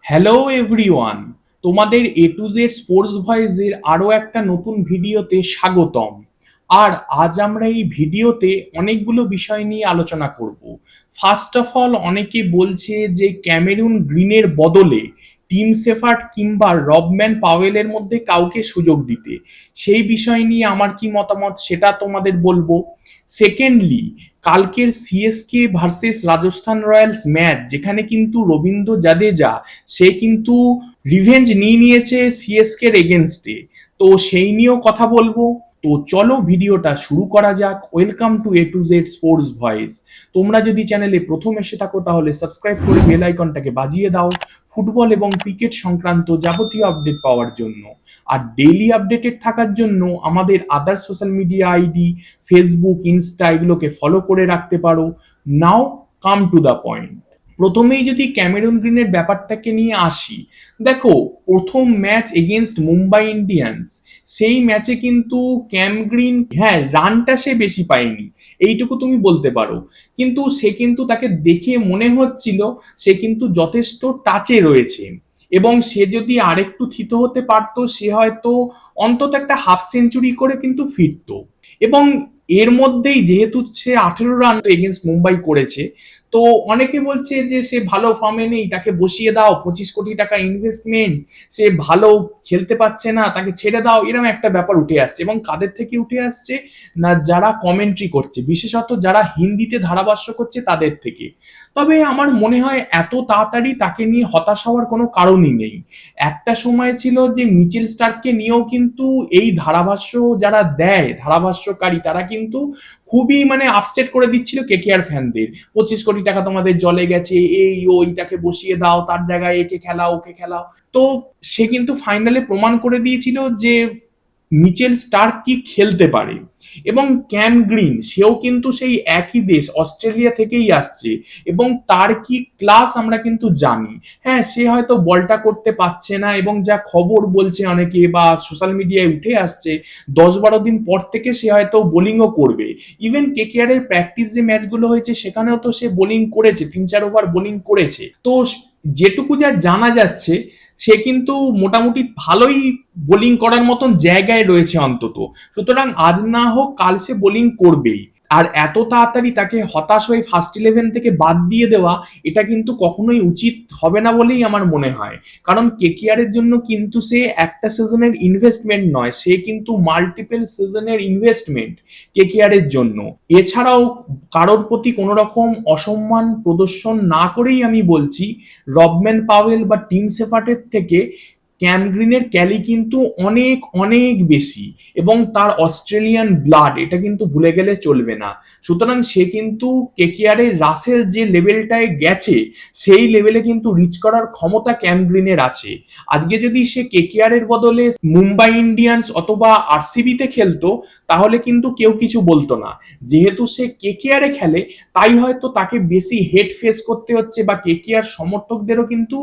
Hello everyone, তোমাদের এ to Z sports ভয়েসের আরও একটা নতুন ভিডিওতে স্বাগতম। আর আজ আমরা এই ভিডিওতে অনেকগুলো বিষয় নিয়ে আলোচনা করব। ফার্স্ট অফ অল, অনেকে বলছে যে ক্যামেরুন গ্রিনের বদলে টিম সেফার্ট কিংবা রবম্যান পাওয়েলের মধ্যে কাউকে সুযোগ দিতে। সেই বিষয় নিয়ে আমার কি মতামত সেটা তোমাদের বলবো। সেকেন্ডলি, কালকের CSK versus Rajasthan Royals match, যেখানে কিন্তু রবীন্দ্র জাদেজা সে কিন্তু রিভেঞ্জ নিয়ে নিয়েছে সিএসকে এর এগেনস্টে, তো সেই নিয়েও কথা বলবো। তো চলো ভিডিওটা শুরু করা যাক। Welcome to A to Z sports voice. তোমরা যদি চ্যানেলে প্রথম এসে থাকো তাহলে সাবস্ক্রাইব করে বেল আইকনটাকে বাজিয়ে দাও ফুটবল এবং ক্রিকেট সংক্রান্ত যাবতীয় আপডেট পাওয়ার জন্য। আর ডেইলি আপডেটেড থাকার জন্য আমাদের আদার social media ID Facebook, Insta এগুলোকে ফলো করে রাখতে পারো। নাও কাম টু দ্য পয়েন্ট। প্রথমেই যদি ক্যামেরুন গ্রিনের ব্যাপারটাকে নিয়ে আসি, দেখো, প্রথম ম্যাচ এগেনস্ট মুম্বাই ইন্ডিয়ান্স, সেই ম্যাচে কিন্তু ক্যাম গ্রিন, হ্যাঁ, রানটা সে বেশি পায়নি, এইটুকু তুমি বলতে পারো। কিন্তু সে কিন্তু, তাকে দেখে মনে হচ্ছিল সে কিন্তু যথেষ্ট টাচে রয়েছে, এবং সে যদি আরেকটু থিতো হতে পারতো সে হয়তো অন্তত একটা হাফ সেঞ্চুরি করে কিন্তু ফিরতো। এবং এর মধ্যেই যেহেতু সে 18 রান এগেনস্ট মুম্বাই করেছে, তো অনেকে বলছে যে সে ভালো ফর্মে নেই, তাকে বসিয়ে দাও, 25 কোটি টাকা ইনভেস্টমেন্ট, সে ভালো খেলতে পারছে না, তাকে ছেড়ে দাও, এরকম একটা ব্যাপার উঠে আসছে। এবং কাদের থেকে উঠে আসছে না, যারা কমেন্ট্রি করছে, বিশেষত যারা হিন্দিতে ধারাভাষ্য করছে তাদের থেকে। তবে আমার মনে হয় এত তাড়াতাড়ি তাকে নিয়ে হতাশ হওয়ার কোনো কারণই নেই। একটা সময় ছিল যে মিচেল স্টার্ককে নিয়েও কিন্তু এই ধারাভাষ্য যারা দেয়, ধারাভাষ্যকারী, তারা কিন্তু খুবই আপসেট করে দিচ্ছিল কেকেআর ফ্যানদের। 25 কোটি টাকা তোমাদের জলে গেছে, এই ওই, তাকে বসিয়ে দাও, তার জায়গায় একে খেলাও, ওকে খেলাও। তো সে কিন্তু ফাইনালে প্রমাণ করে দিয়েছিল যে মিচেল স্টার্ক কি খেলতে পারে। এবং ক্যাম গ্রিন, সেও কিন্তু সেই একই দেশ অস্ট্রেলিয়া থেকেই আসছে, এবং তার কি ক্লাস আমরা কিন্তু জানি। হ্যাঁ, সে হয়তো বলটা করতে পারছে না, এবং যা খবর বলছে অনেকে বা সোশ্যাল মিডিয়ায় উঠে আসছে, 10-12 দিন পর থেকে সে হয়তো বোলিংও করবে। ইভেন কেকেআর এর প্র্যাকটিস যে ম্যাচগুলো হয়েছে সেখানেও তো সে বোলিং করেছে, 3-4 ওভার বোলিং করেছে। তো যেটুকু যা জানা যাচ্ছে, সে কিন্তু মোটামুটি ভালোই বোলিং করার মতন জায়গায় রয়েছে অন্তত। সুতরাং আজ না হোক কাল সে বোলিং করবেই। আর এত তাড়াতাড়ি তাকে হতাশ হয়ে ফার্স্ট 11 থেকে বাদ দিয়ে দেওয়া, এটা কিন্তু কখনোই উচিত হবে না বলেই আমার মনে হয়। কারণ কেকেআর এর জন্য কিন্তু সে একটা সিজনের ইনভেস্টমেন্ট নয়, সে কিন্তু মাল্টিপল সিজনের ইনভেস্টমেন্ট কেকেআর এর জন্য। এছাড়াও কারোর প্রতি কোনো রকম অসম্মান প্রদর্শন না করেই আমি বলছি, রবম্যান পাওয়েল বা টিম সেফার্টের থেকে ক্যাম গ্রিনের ক্যালি কিন্তু অনেক অনেক বেশি, এবং তার অস্ট্রেলিয়ান ব্লাড, এটা কিন্তু ভুলে গেলে চলবে না। সুতরাং সে কিন্তু কেকেআর এর রাসেল যে লেভেলটায় গেছে, সেই লেভেলে কিন্তু রিচ করার ক্ষমতা ক্যাম গ্রিনের আছে। আজকে যদি সে কেকেআর এর বদলে মুম্বাই ইন্ডিয়ান্স অথবা আরসিবি তে খেলতো, তাহলে কিন্তু কেউ কিছু বলতো না। যেহেতু সে কেকেআর এ খেলে, তাই হয়তো তাকে বেশি হেড ফেস করতে হচ্ছে, বা কেকেআর সমর্থকদেরও কিন্তু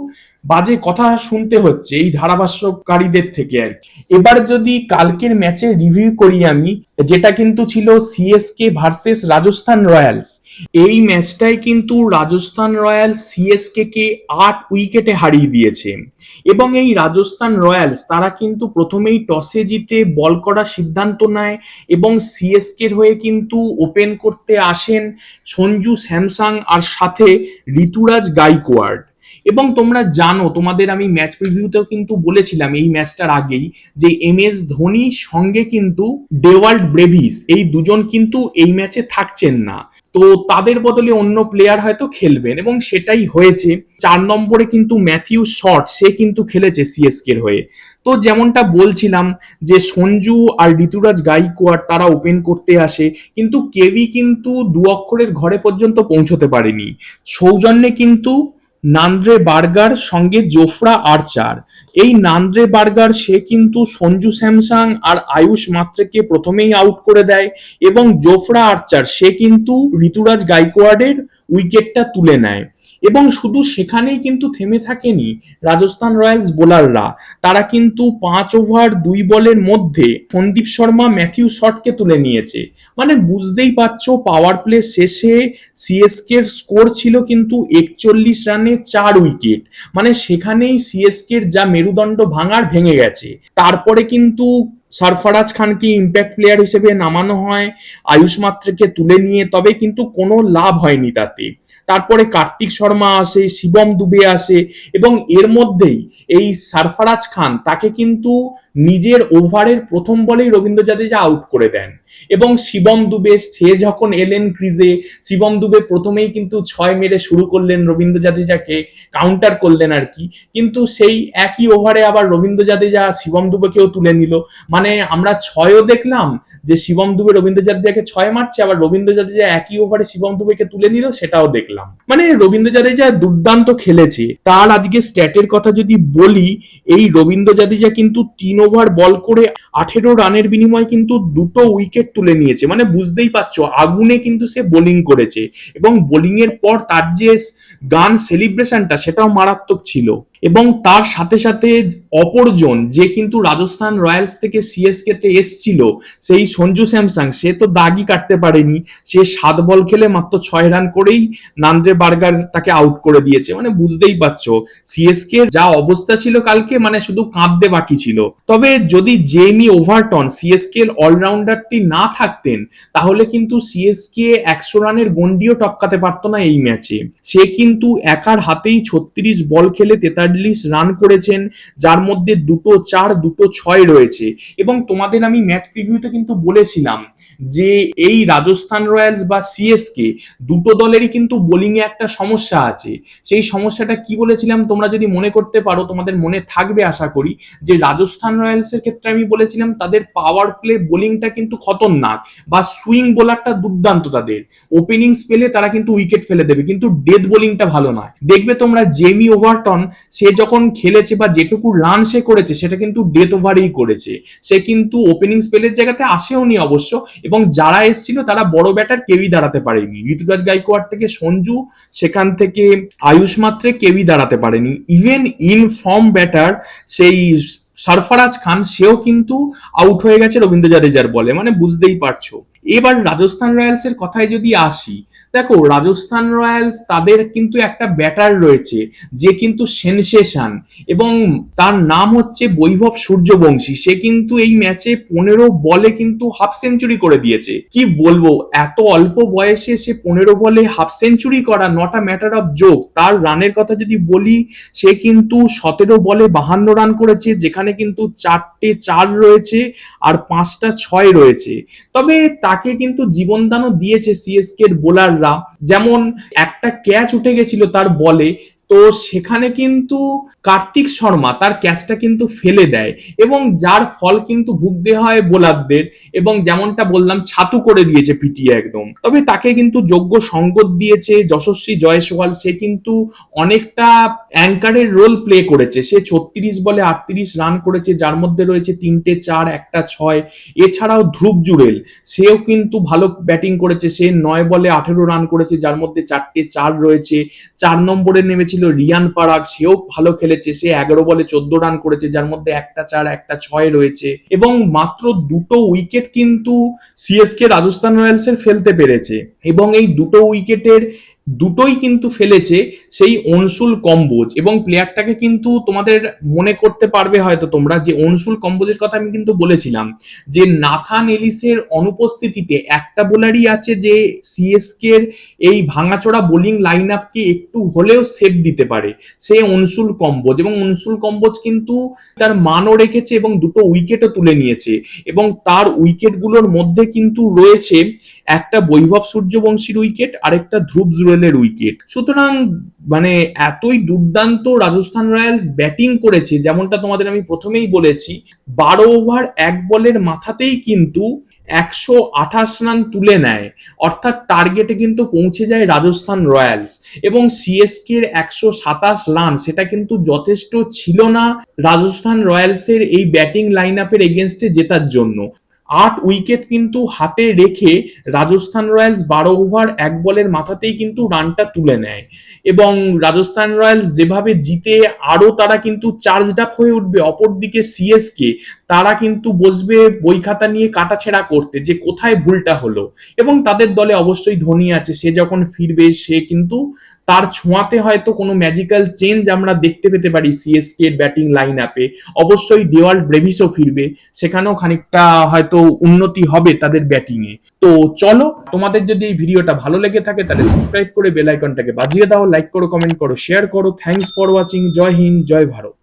বাজে কথা শুনতে হচ্ছে এই ধারাভাষ্যকারীদের থেকে আর কি। এবার যদি কালকের ম্যাচের রিভিউ করি আমি, যেটা কিন্তু ছিল সিএসকে ভার্সেস রাজস্থান রয়্যালস। এই ম্যাচটাই কিন্তু রাজস্থান রয়্যালস সিএসকে কে 8 উইকেটে হারিয়ে দিয়েছে। এবং এই রাজস্থান রয়্যালস তারা কিন্তু প্রথমেই টসে জিতে বল করার সিদ্ধান্ত নেয়, এবং সিএসকের হয়ে কিন্তু ওপেন করতে আসেন সঞ্জু স্যামসাং আর সাথে ঋতুরাজ গাইকোয়াড়। এবং তোমরা জানো, তোমাদের আমি ম্যাচ প্রিভিউতেও কিন্তু বলেছিলাম এই ম্যাচটার আগেই, যে এমএস ধোনির সঙ্গে কিন্তু ডেওয়াল্ড ব্রেভিস, এই দুজন কিন্তু এই ম্যাচে থাকছেন না। তো তাদের বদলে অন্য প্লেয়ার হয়তো খেলবেন, এবং সেটাই হয়েছে। 4 নম্বরে কিন্তু ম্যাথিউ শট, সে কিন্তু খেলেছে সিএসকে এর হয়ে। তো যেমনটা বলছিলাম যে সঞ্জু আর ঋতুরাজ গাইকোয়াড় তারা ওপেন করতে আসে, কিন্তু কেউই কিন্তু 2 অক্ষরের ঘরে পর্যন্ত পৌঁছতে পারেনি। সৌজন্যে কিন্তু নান্দ্রে বার্গার সঙ্গে জোফরা আর্চার। এই নান্দ্রে বার্গার সে কিন্তু সঞ্জু স্যামসাং আর আয়ুষ মাত্রেকে প্রথমেই আউট করে দেয়, এবং জোফরা আর্চার সে কিন্তু ঋতুরাজ গাইকোয়াড়ের উইকেটটা তুলে নেয়। এবং শুধু সেখানেই কিন্তু থেমে থাকেনি রাজস্থান রয়্যালস বোলাররা। তারা কিন্তু 5 ওভার 2 বলের মধ্যে সন্দীপ শর্মা ম্যাথিউ শটকে তুলে নিয়েছে। মানে বুঝতেই পারছো, পাওয়ার প্লে শেষে সিএসকে এর স্কোর ছিল কিন্তু 41 রানে 4 উইকেট। মানে সেখানেই সিএসকে এর যা মেরুদণ্ড ভাঙার ভেঙে গেছে। তারপরে কিন্তু সরফরাজ খানকে ইম্প্যাক্ট প্লেয়ার হিসেবে নামানো হয়, আয়ুষ মাত্রেকে তুলে নিয়ে, তবে কিন্তু কোনো লাভ হয়নি তাতে। তারপরে কার্তিক শর্মা আসে, শিবম দুবে আসে, এবং এর মধ্যেই এই সরফরাজ খান তাকে কিন্তু নিজের ওভারের প্রথম বলেই রবীন্দ্র জাদেজা আউট করে দেন। এবং শিবম দুবে সে যখন এলেন ক্রিজে, শিবম দুবে প্রথমেই কিন্তু 6 মেরে শুরু করলেন, রবীন্দ্র জাদেজাকে কাউন্টার করলেন আর কি। কিন্তু সেই একই ওভারে আবার রবীন্দ্র জাদেজা শিবম দুবেকেও তুলে নিল। মানে আমরা 6ও দেখলাম যে শিবম দুবে রবীন্দ্র জাদেজাকে 6 মারছে, আবার রবীন্দ্র জাদেজা একই ওভারে শিবম দুবেকে তুলে নিল, সেটাও দেখলাম। মানে রবীন্দ্র জাদেজা দুর্দান্ত খেলেছে। তার আজকে স্ট্যাটের কথা যদি বলি, এই রবীন্দ্র জাদেজা কিন্তু 3 ওভার বল করে 18 রানের বিনিময়ে কিন্তু 2 উইকেট তুলে নিয়েছে। মানে বুঝতেই পারছো, আগুনে কিন্তু সে বোলিং করেছে, এবং বোলিং এর পর তার যে গান সেলিব্রেশনটা সেটাও মারাত্মক ছিল। এবং তার সাথে সাথে অপরজন যে কিন্তু রাজস্থান রয়্যালস থেকে সিএসকে তে এসছিল, সেই সঞ্জু স্যামসাং, সে তো দাগই কাটতে পারেনি। সে 7 বল খেলে মাত্র 6 রান করেই নান্দ্রে বার্গার তাকে আউট করে দিয়েছে। মানে বুঝতেই পারছো সিএসকে যা অবস্থা ছিল কালকে, মানে শুধু কাঁদতে বাকি ছিল। তবে যদি জেমি ওভারটন সিএসকে অলরাউন্ডারটি না থাকতেন, তাহলে কিন্তু সিএসকে 100 রানের গন্ডিও টপকাতে পারতো না এই ম্যাচে। সে কিন্তু একার হাতেই 36 বল খেলে 43 রান করেছেন, যার মধ্যে 2 4 2 6 রয়েছে। এবং তোমাদের আমি ম্যাচ প্রিভিউতে কিন্তু বলেছিলাম যে এই রাজস্থান রয়্যালস বা সিএসকে দুটো দলেরই কিন্তু বোলিং এ একটা সমস্যা আছে। সেই সমস্যাটা কি বলেছিলাম তোমরা যদি মনে করতে পারো, তোমাদের মনে থাকবে আশা করি, যে রাজস্থান রয়্যালস এর ক্ষেত্রে আমি বলেছিলাম তাদের পাওয়ার প্লে বোলিংটা কিন্তু খতরনাক, বা সুইং বোলারটা দুর্দান্ত তাদের। ওপেনিং স্পেলে তারা কিন্তু উইকেট ফেলে দেবে, কিন্তু ডেথ বোলিংটা ভালো নয়। দেখবে তোমরা জেমি ওভারটন সে যখন খেলেছে বা যেটুকু রান সে করেছে, সেটা কিন্তু ডেথ ওভারেই করেছে। সে কিন্তু ওপেনিং স্পেলের জায়গাতে আসেওনি অবশ্য, এবং যারা এসেছিল তারা বড় ব্যাটার কেউই দাঁড়াতে পারেনি। ঋতুরাজ গাইকোয়াড় থেকে সঞ্জু, সেখান থেকে আয়ুষ মাত্রে কেউই দাঁড়াতে পারেনি। ইভেন ইন ফর্ম ব্যাটার সেই সরফরাজ খান, সেও কিন্তু আউট হয়ে গেছে রবীন্দ্র জাদেজার বলে। মানে বুঝতেই পারছো। এবার রাজস্থান রয়্যালস এর কথায় যদি আসি, দেখো রাজস্থান রয়্যালস তাদের কিন্তু একটা ব্যাটার রয়েছে যে কিন্তু সেনসেশন, এবং তার নাম হচ্ছে বৈভব সূর্যবংশী। সে কিন্তু এই ম্যাচে 15 বলে কিন্তু হাফ সেঞ্চুরি করে দিয়েছে। কি বলবো, এত অল্প বয়সে সে 15 বলে হাফ সেঞ্চুরি করা, not a matter of joke. তার রানের কথা যদি বলি, সে কিন্তু 17 বলে 52 রান করেছে, যেখানে কিন্তু 4টে 4 রয়েছে আর 5টা 6 রয়েছে। তবে তাকে কিন্তু জীবনদানও দিয়েছে সিএসকে এর বোলাররা। যেমন একটা ক্যাচ উঠে গেছিল তার বলে, তো সেখানে কিন্তু কার্তিক শর্মা তার ক্যাচটা কিন্তু ফেলে দেয়, এবং যার ফল কিন্তু ভুগতে হয় বোলারদের। এবং যেমনটা বললাম, ছাতু করে দিয়েছে পিটিয়ে একদম। তবে তাকে কিন্তু যোগ্য সঙ্গত দিয়েছে যশস্বী জয়সওয়াল। সে কিন্তু অনেকটা অ্যাঙ্কারের রোল প্লে করেছে। সে 36 বলে 38 রান করেছে, যার মধ্যে রয়েছে 3টে 4 একটা 6। এছাড়াও ধ্রুব জুরেল, সেও কিন্তু ভালো ব্যাটিং করেছে। সে 9 বলে 18 রান করেছে, যার মধ্যে 4টে 4 রয়েছে। 4 নম্বরে নেমেছিল রিয়ান পারাগ, সেও ভালো খেলেছে। সে 11 বলে 14 রান করেছে, যার মধ্যে একটা 4 একটা 6 রয়েছে। এবং মাত্র 2 উইকেট কিন্তু সিএসকে রাজস্থান রয়্যালস এর ফেলতে পেরেছে, এবং এই 2 উইকেটের দুটোই কিন্তু ফেলেছে সেই অনসুল কম্বোজ। এবং প্লেয়ারটাকে কিন্তু তোমাদের মনে করতে পারবে হয়তো তোমরা, যে অনসুল কম্বোজের কথা আমি কিন্তু বলেছিলাম যে নাথান এলিসের অনুপস্থিতিতে একটা বোলারই আছে যে সিএসকে এর এই ভাঙাচোরা বোলিং লাইন আপকে একটু হলেও সেভ দিতে পারে, সে অনসুল কম্বোজ। এবং অনসুল কম্বোজ কিন্তু তার মানও রেখেছে এবং 2 উইকেটও তুলে নিয়েছে। এবং তার উইকেটগুলোর মধ্যে কিন্তু রয়েছে একটা বৈভব সূর্যবংশীর উইকেট আর একটা ধ্রুব জুরেলের উইকেট। সুতরাং মানে এতই দুর্দান্ত রাজস্থান রয়্যালস ব্যাটিং করেছে, যেমনটা তোমাদের আমি প্রথমেই বলেছি, 12 ওভার 1 বলের মাথাতেই কিন্তু 128 রান তুলে নেয়। অর্থাৎ টার্গেটে কিন্তু পৌঁছে যায় রাজস্থান রয়্যালস। এবং সিএসকে এর 127 রান, সেটা কিন্তু যথেষ্ট ছিল না রাজস্থান রয়্যালসের এই ব্যাটিং লাইন আপের এগেনস্টে জেতার জন্য। 8 উইকেট কিন্তু হাতে রেখে রাজস্থান রয়্যালস 12 ওভার 1 বলের মাথাতেই কিন্তু রানটা তুলে নেয়, এবং রাজস্থান রয়্যালস যেভাবে জিতে আরো তারা কিন্তু চার্জড আপ হয়ে উঠবে। অপরদিকে সিএসকে তারা কিন্তু বসবে বই খাতা নিয়ে কাটাছেঁড়া করতে যে কোথায় ভুলটা হলো, এবং তাদের দলে অবশ্যই ধোনি আছে, সে যখন ফিরবে সে কিন্তু তার ছোঁয়াতে হয়তো কোনো ম্যাজিক্যাল চেঞ্জ আমরা দেখতে পেতে পারি সিএসকে এর ব্যাটিং লাইন আপে। অবশ্যই ডেওয়াল্ট ব্রেভিসও ফিরবে, সেখানেও খানিকটা হয়তো উন্নতি হবে তাদের ব্যাটিং এ। তো চলো, তোমাদের যদি এই ভিডিওটা ভালো লেগে থাকে তাহলে সাবস্ক্রাইব করে বেল আইকনটাকে বাজিয়ে দাও, লাইক করো, কমেন্ট করো, শেয়ার করো। Thanks for watching. জয় হিন্দ, জয় ভারত।